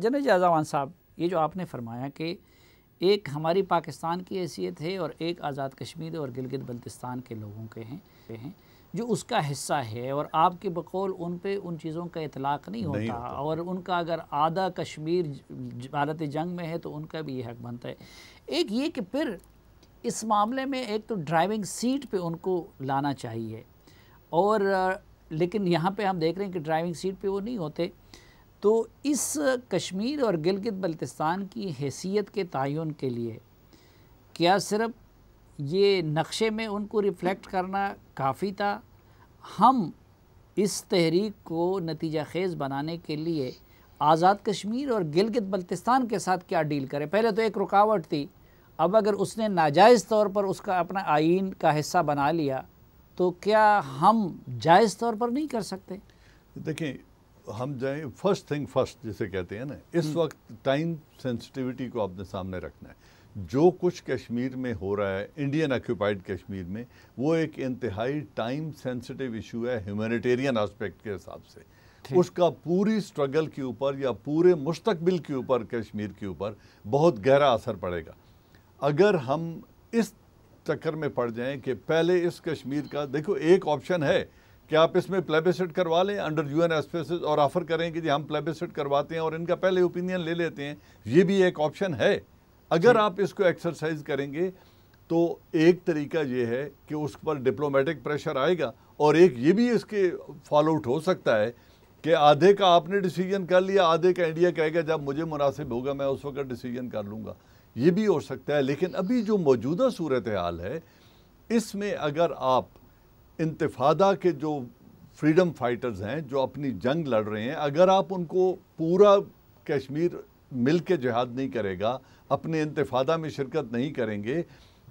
General जाज़ावान साहब, ये जो आपने फरमाया कि एक हमारी पाकिस्तान की हैसियत है और एक आज़ाद कश्मीर और गिलगित बल्तिस्तान के लोगों के हैं जो उसका हिस्सा है, और आपके बकौल उन पे उन चीज़ों का इतलाक़ नहीं होता और उनका अगर आधा कश्मीर हालत जंग में है तो उनका भी ये हक़ बनता है। एक ये कि फिर इस मामले में एक तो ड्राइविंग सीट पे उनको लाना चाहिए, और लेकिन यहाँ पे हम देख रहे हैं कि ड्राइविंग सीट पे वो नहीं होते। तो इस कश्मीर और गिलगित बल्तिस्तान की हैसियत के तयन के लिए क्या सिर्फ ये नक्शे में उनको रिफ़्लेक्ट करना काफ़ी था? हम इस तहरीक को नतीजा खेज़ बनाने के लिए आज़ाद कश्मीर और गिलगित बल्तिस्तान के साथ क्या डील करें? पहले तो एक रुकावट थी, अब अगर उसने नाजायज़ तौर पर उसका अपना आइन का हिस्सा बना लिया तो क्या हम जायज़ तौर पर नहीं कर सकते? देखिए, हम जाएं फर्स्ट थिंग फर्स्ट जिसे कहते हैं ना, इस वक्त टाइम सेंसिटिविटी को अपने सामने रखना है। जो कुछ कश्मीर में हो रहा है, इंडियन ऑक्यूपाइड कश्मीर में, वो एक इंतहाई टाइम सेंसिटिव इशू है ह्यूमैनिटेरियन एस्पेक्ट के हिसाब से। उसका पूरी स्ट्रगल के ऊपर या पूरे मुस्तकबिल के ऊपर, कश्मीर के ऊपर बहुत गहरा असर पड़ेगा। अगर हम इस चक्कर में पड़ जाएं कि पहले इस कश्मीर का, देखो एक ऑप्शन है कि आप इसमें प्लेबिसिट करवा लें अंडर यूएन ऑस्पिसेस और ऑफर करें कि जी हम प्लेबिसिट करवाते हैं और इनका पहले ओपिनियन ले लेते हैं, ये भी एक ऑप्शन है। अगर आप इसको एक्सरसाइज करेंगे तो एक तरीका ये है कि उस पर डिप्लोमेटिक प्रेशर आएगा, और एक ये भी इसके फॉलो आउट हो सकता है कि आधे का आपने डिसीजन कर लिया, आधे का इंडिया कहेगा जब मुझे मुनासिब होगा मैं उस वक्त डिसीजन कर लूँगा, ये भी हो सकता है। लेकिन अभी जो मौजूदा सूरत हाल है, इसमें अगर आप इंतिफादा के जो फ्रीडम फाइटर्स हैं जो अपनी जंग लड़ रहे हैं, अगर आप उनको पूरा कश्मीर मिल के जिहाद नहीं करेगा, अपने इंतिफादा में शिरकत नहीं करेंगे,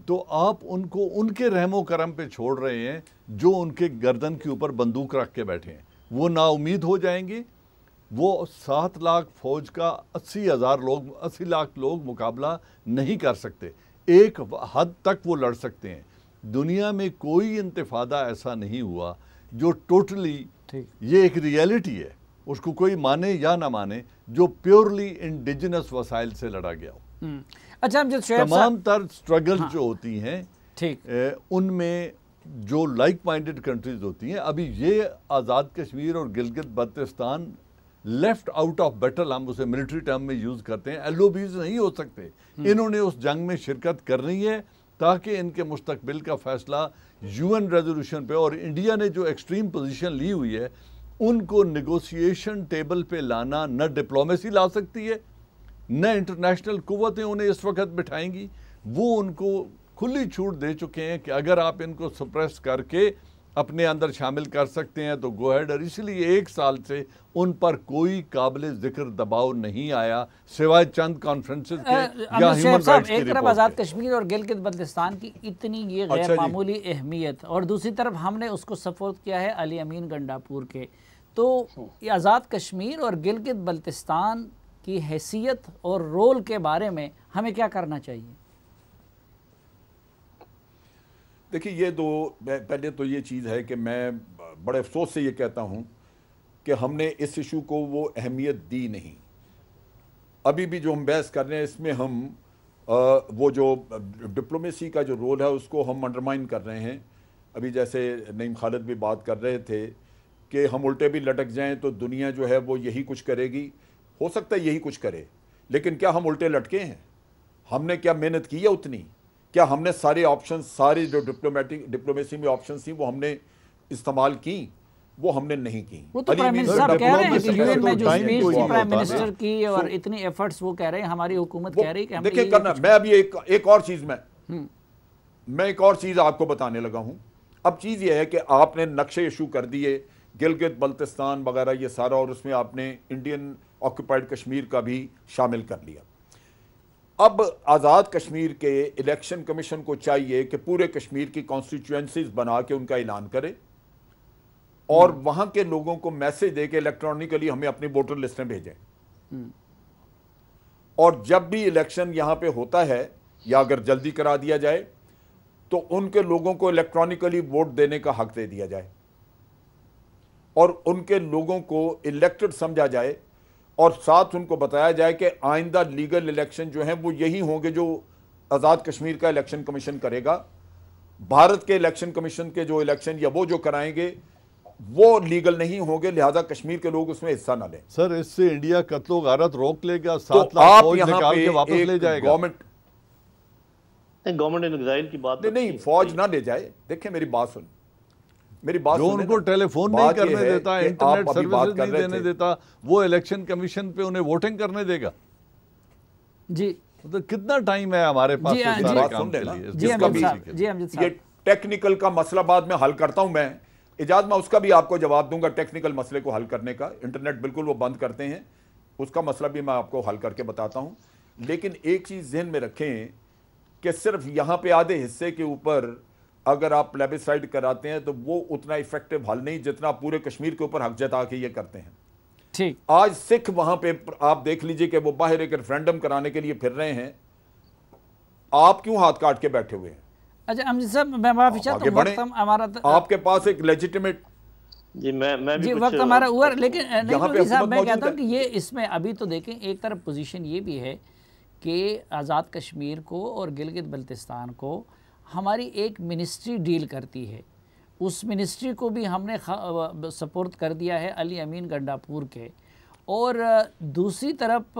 तो आप उनको उनके रहमो करम पे छोड़ रहे हैं जो उनके गर्दन के ऊपर बंदूक रख के बैठे हैं। वो नाउमीद हो जाएंगे। वो 7 लाख फौज का 80 लाख लोग मुकाबला नहीं कर सकते। एक हद तक वो लड़ सकते हैं। दुनिया में कोई इंतिफादा ऐसा नहीं हुआ जो टोटली, ये एक रियलिटी है, उसको कोई माने या ना माने, जो प्योरली इंडिजिनस वसाइल से लड़ा गया हो। अच्छा, तमाम तर स्ट्रगल जो होती हैं उनमें जो लाइक माइंडेड कंट्रीज होती हैं, अभी ये आज़ाद कश्मीर और Gilgit Baltistan left out of battle, हम उसे मिलिट्री टर्म में यूज़ करते हैं, एलओबीज नहीं हो सकते। इन्होंने उस जंग में शिरकत करनी है ताकि इनके मुस्तकबिल का फैसला यूएन रेजोल्यूशन पे, और इंडिया ने जो एक्सट्रीम पोजीशन ली हुई है उनको नेगोशिएशन टेबल पे लाना न डिप्लोमेसी ला सकती है, न इंटरनेशनल कुव्वतें उन्हें इस वक्त बिठाएंगी। वो उनको खुली छूट दे चुके हैं कि अगर आप इनको सप्रेस करके अपने अंदर शामिल कर सकते हैं तो गो हेड। और इसलिए 1 साल से उन पर कोई काबिल जिक्र दबाव नहीं आया सिवाय चंद कॉन्फ्रेंसेस के या ह्यूमन राइट्स की एक तरफ रिपोर्ट आज़ाद के। कश्मीर और गिलगित बल्तिस्तान की इतनी ये गैर मामूली अहमियत, और दूसरी तरफ हमने उसको सपोर्ट किया है अली अमीन गंडापुर के। तो आज़ाद कश्मीर और गिलगित बल्तिस्तान की हैसियत और रोल के बारे में हमें क्या करना चाहिए? देखिए, ये दो, पहले तो ये चीज़ है कि मैं बड़े अफसोस से ये कहता हूँ कि हमने इस इशू को वो अहमियत दी नहीं। अभी भी जो हम बहस कर रहे हैं इसमें हम वो जो डिप्लोमेसी का जो रोल है उसको हम अंडरमाइन कर रहे हैं। अभी जैसे नईम खालिद भी बात कर रहे थे कि हम उल्टे भी लटक जाएं तो दुनिया जो है वो यही कुछ करेगी। हो सकता है यही कुछ करे, लेकिन क्या हम उल्टे लटके हैं? हमने क्या मेहनत की है उतनी? क्या हमने सारे ऑप्शन, सारी जो डिप्लोमेसी में ऑप्शन थी वो हमने इस्तेमाल की? वो हमने नहीं की। वो तो प्राइम मिनिस्टर साहब कह रहे हैं कि यूएन में जो स्पीच थी प्राइम मिनिस्टर की और इतनी एफर्ट्स वो कह रहे हैं, हमारी हुकूमत कह रही है कि हम देखिए करना। मैं अभी एक और चीज मैं एक और चीज आपको बताने लगा हूं। अब चीज ये है कि आपने नक्शे इशू कर दिए गिलगित बल्तिस्तान वगैरह ये सारा, और उसमें आपने इंडियन ऑक्यूपाइड कश्मीर का भी शामिल कर लिया। अब आज़ाद कश्मीर के इलेक्शन कमीशन को चाहिए कि पूरे कश्मीर की कॉन्स्टिट्यूएंसीज बना के उनका ऐलान करे और वहां के लोगों को मैसेज दे के इलेक्ट्रॉनिकली हमें अपनी वोटर लिस्टें भेजें। और जब भी इलेक्शन यहां पे होता है या अगर जल्दी करा दिया जाए तो उनके लोगों को इलेक्ट्रॉनिकली वोट देने का हक दे दिया जाए और उनके लोगों को इलेक्टेड समझा जाए और साथ उनको बताया जाए कि आइंदा लीगल इलेक्शन जो हैं वो यही होंगे जो आज़ाद कश्मीर का इलेक्शन कमीशन करेगा। भारत के इलेक्शन कमीशन के जो इलेक्शन या वो जो कराएंगे वो लीगल नहीं होंगे, लिहाजा कश्मीर के लोग उसमें हिस्सा ना लें। सर इससे इंडिया कत्लो गारत रोक लेगा, तो 7 लाख आप फौज यहाँ निकाल पे के वापस ले जाएगा। गवर्नमेंट इन एग्जाइल की बात नहीं, फौज ना ले जाए। देखें मेरी बात सुन, मेरी बात जो उनको टेलीफोन नहीं करने देता, इंटरनेट सर्विसेज नहीं देने देता, वो इलेक्शन कमीशन पे उन्हें वोटिंग करने देगा। जी तो कितना टाइम है हमारे पास जी, उस जी, सारे बात काम सुन के लेना। लिए? जी जिसका अमजद भी साहब, जी अमजद ये साहब, टेक्निकल का मसला बाद में हल करता हूं मैं। इजाज़ मैं उसका भी आपको जवाब दूंगा, टेक्निकल मसले को हल करने का। इंटरनेट बिल्कुल वो बंद करते हैं, उसका मसला भी मैं आपको हल करके बताता हूं। लेकिन एक चीज़ ज़हन में रखें कि सिर्फ यहाँ पे आधे हिस्से के ऊपर अगर आप प्लेबिसाइड कराते हैं तो वो उतना इफेक्टिव हल नहीं जितना पूरे कश्मीर के ऊपर हक जता के ये करते हैं। ठीक, आज सिख वहां पे आप देख लीजिए कि वो बाहर एक रेफरेंडम कराने के लिए फिर रहे हैं, आप क्यों हाथ काट के बैठे हुए हैं? अच्छा अमजद साहब मैं माफी चाहता आगे हूँ, बढ़ें। वक्त हमारा आपके पास एक लेजिटिमेट जी मैं भी जी कुछ वक्त हमारा हुआ, लेकिन नहीं यहाँ पे मौलवी साहब हुकूमत मैं कहता मौजूद हूँ कि ये इसमें अभी तो देखें एक तरफ पोजीशन ये भी है कि आज़ाद कश्मीर को और गिलगित बल्तिस्तान को हमारी एक मिनिस्ट्री डील करती है। उस मिनिस्ट्री को भी हमने सपोर्ट कर दिया है अली अमीन गंडापुर के, और दूसरी तरफ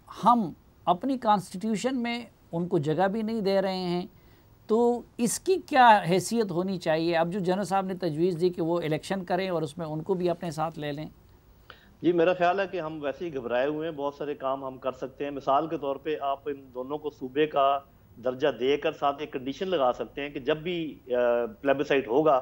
हम अपनी कॉन्स्टिट्यूशन में उनको जगह भी नहीं दे रहे हैं। तो इसकी क्या हैसियत होनी चाहिए? अब जो जनरल साहब ने तजवीज़ दी कि वो इलेक्शन करें और उसमें उनको भी अपने साथ ले लें। जी मेरा ख्याल है कि हम वैसे ही घबराए हुए हैं, बहुत सारे काम हम कर सकते हैं। मिसाल के तौर पे आप इन दोनों को सूबे का दर्जा देकर साथ एक कंडीशन लगा सकते हैं कि जब भी प्लेबिसाइट होगा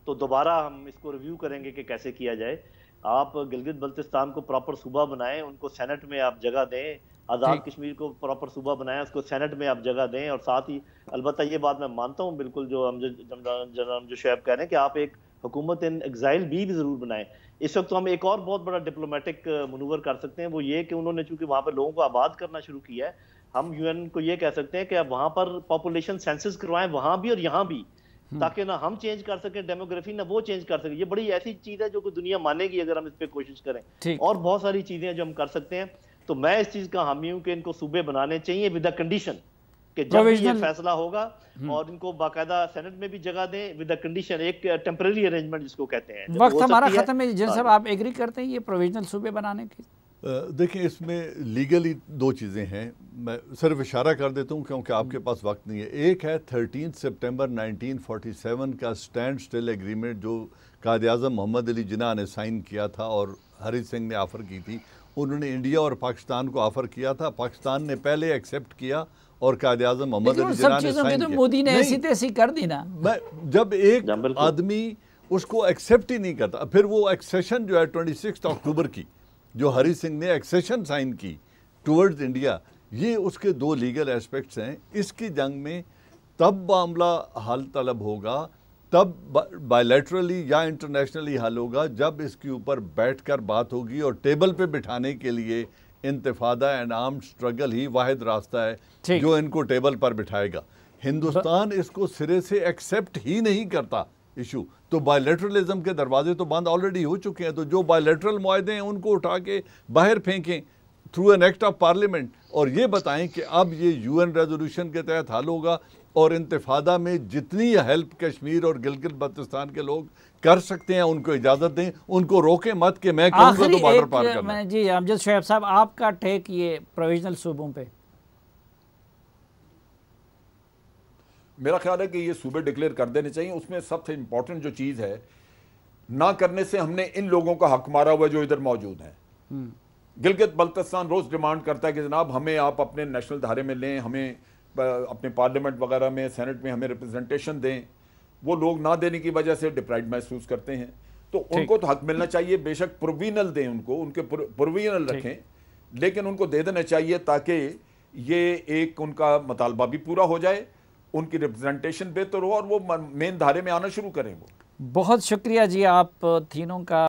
तो दोबारा हम इसको रिव्यू करेंगे कि कैसे किया जाए। आप गिलगित बल्तिस्तान को प्रॉपर सूबा बनाएं, उनको सेनेट में आप जगह दें, आज़ाद कश्मीर को प्रॉपर सूबा बनाएं, उसको सेनेट में आप जगह दें। और साथ ही अलबत्ता ये बात मैं मानता हूँ बिल्कुल जो हम जो शैब कह रहे हैं कि आप एक हुकूमत इन एग्जाइल भी ज़रूर बनाएं। इस वक्त तो हम एक और बहुत बड़ा डिप्लोमेटिक मनूवर कर सकते हैं, वो ये कि उन्होंने चूंकि वहाँ पर लोगों को आबाद करना शुरू किया है, हम यूएन को ये कह सकते हैं कि अब वहाँ पर पॉपुलेशन सेंसस करवाएं, वहाँ भी और यहाँ भी, ताकि ना हम चेंज कर सकें डेमोग्राफी, ना वो चेंज कर सके। ये बड़ी ऐसी चीज़ है जो कि दुनिया मानेगी अगर हम इस पर कोशिश करें। और बहुत सारी चीज़ें जो हम कर सकते हैं। तो मैं इस चीज़ का हामी हूँ कि इनको सूबे बनाने चाहिए विद द कंडीशन कि जब भी ये फैसला होगा और इनको बाकायदा सेनेट में भी जगह दें विद द कंडीशन, एक टेम्परेरी अरेंजमेंट जिसको कहते हैं। वक्त हमारा खत्म है जिन साहब, आप एग्री करते हैं ये प्रोविजनल सूबे बनाने की? देखिए इसमें लीगली दो चीज़ें हैं, मैं सिर्फ इशारा कर देता हूँ क्योंकि आपके पास वक्त नहीं है। एक है 13 सितंबर 1947 का स्टैंड स्टिल एग्रीमेंट जो कायद-ए-आज़म मोहम्मद अली जिन्ना ने साइन किया था और हरी सिंह ने ऑफ़र की थी। उन्होंने इंडिया और पाकिस्तान को ऑफ़र किया था, पाकिस्तान ने पहले एक्सेप्ट किया और कायद-ए-आज़म मोहम्मद अली जिन्ना ने साइन किया। मोदी ने ऐसी तैसी कर दी ना। जब एक आदमी उसको एक्सेप्ट ही नहीं करता, फिर वो एक्सेशन जो है 26 अक्टूबर की जो हरी सिंह ने एक्सेशन साइन की टुवर्ड्स इंडिया, ये उसके दो लीगल एस्पेक्ट्स हैं। इसकी जंग में तब मामला हल तलब होगा, तब बायलैटरली या इंटरनेशनली हल होगा जब इसके ऊपर बैठकर बात होगी और टेबल पे बिठाने के लिए इंतफादा एंड आर्म्ड स्ट्रगल ही वाहिद रास्ता है जो इनको टेबल पर बिठाएगा। हिंदुस्तान इसको सिरे से एक्सेप्ट ही नहीं करता इशू, तो बायलैटरलिज्म के दरवाजे तो बंद ऑलरेडी हो चुके हैं। तो जो बायलैटरल मुआहदे हैं उनको उठा के बाहर फेंकें through an act of parliament और ये बताएं कि अब ये यूएन रेजोल्यूशन के तहत हल होगा और इंतफादा में जितनी हेल्प कश्मीर और गिलगित बल्तिस्तान के लोग कर सकते हैं उनको इजाज़त दें, उनको रोकें मत कि मैं कहूँगा तो बॉर्डर पार करना है। जी अमजद शोएब साहब, आपका टेक ये प्रोविजनल सूबों पे? मेरा ख्याल है कि ये सूबे डिक्लेयर कर देने चाहिए। उसमें सबसे इंपॉर्टेंट जो चीज़ है, ना करने से हमने इन लोगों का हक मारा हुआ जो इधर मौजूद हैं। गिलगित बल्तिस्तान रोज़ डिमांड करता है कि जनाब हमें आप अपने नेशनल धारे में लें, हमें अपने पार्लियामेंट वगैरह में, सेनेट में हमें रिप्रेजेंटेशन दें। वो लोग ना देने की वजह से डिप्राइव्ड महसूस करते हैं। तो उनको तो हक मिलना चाहिए, बेशक प्रोविजनल दें उनको, उनके प्रोविजनल रखें, लेकिन उनको दे देना चाहिए ताकि ये एक उनका मुतालबा भी पूरा हो जाए, उनकी रिप्रेजेंटेशन बेहतर हो और वो मेन धारे में आना शुरू करें। वो बहुत शुक्रिया जी आप तीनों का।